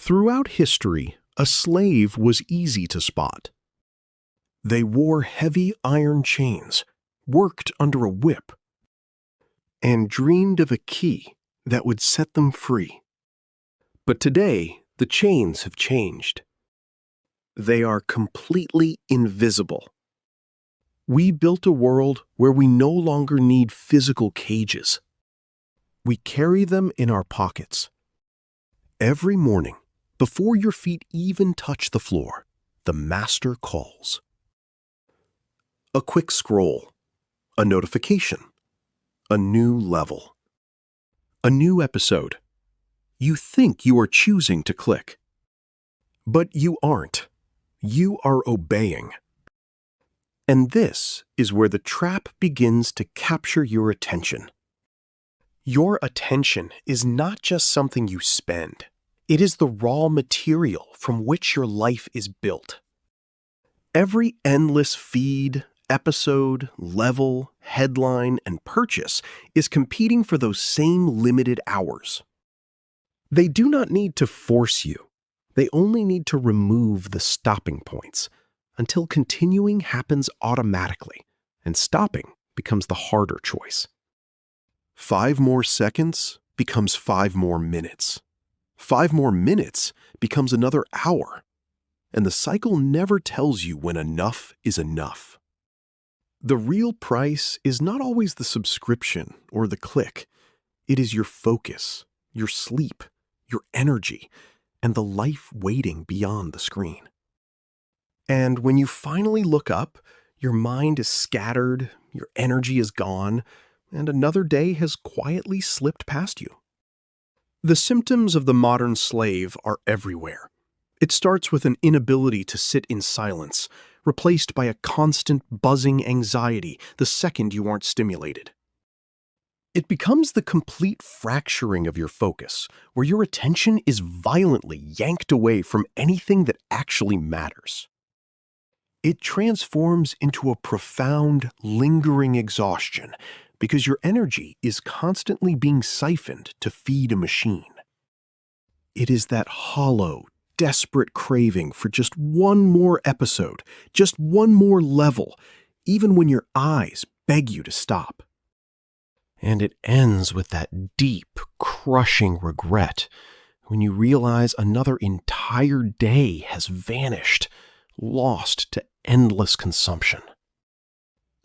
Throughout history, a slave was easy to spot. They wore heavy iron chains, worked under a whip, and dreamed of a key that would set them free. But today, the chains have changed. They are completely invisible. We built a world where we no longer need physical cages. We carry them in our pockets. Every morning, before your feet even touch the floor, the master calls. A quick scroll, a notification, a new level, a new episode. You think you are choosing to click, but you aren't. You are obeying. And this is where the trap begins to capture your attention. Your attention is not just something you spend. It is the raw material from which your life is built. Every endless feed, episode, level, headline, and purchase is competing for those same limited hours. They do not need to force you. They only need to remove the stopping points until continuing happens automatically and stopping becomes the harder choice. 5 more seconds becomes 5 more minutes. 5 more minutes becomes another hour. And the cycle never tells you when enough is enough. The real price is not always the subscription or the click. It is your focus, your sleep, your energy, and the life waiting beyond the screen. And when you finally look up, your mind is scattered, your energy is gone, and another day has quietly slipped past you. The symptoms of the modern slave are everywhere. It starts with an inability to sit in silence, replaced by a constant buzzing anxiety the second you aren't stimulated. It becomes the complete fracturing of your focus, where your attention is violently yanked away from anything that actually matters. It transforms into a profound, lingering exhaustion because your energy is constantly being siphoned to feed a machine. It is that hollow, desperate craving for just one more episode, just one more level, even when your eyes beg you to stop. And it ends with that deep, crushing regret when you realize another entire day has vanished, lost to endless consumption.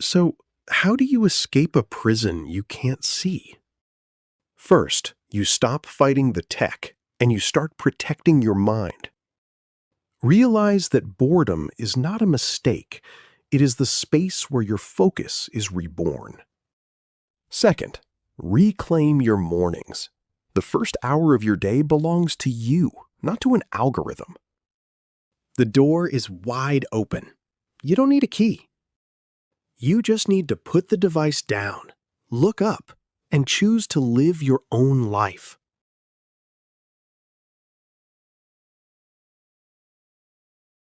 So, how do you escape a prison you can't see? First, you stop fighting the tech and you start protecting your mind. Realize that boredom is not a mistake. It is the space where your focus is reborn. Second, reclaim your mornings. The first hour of your day belongs to you, not to an algorithm. The door is wide open. You don't need a key. You just need to put the device down, look up, and choose to live your own life.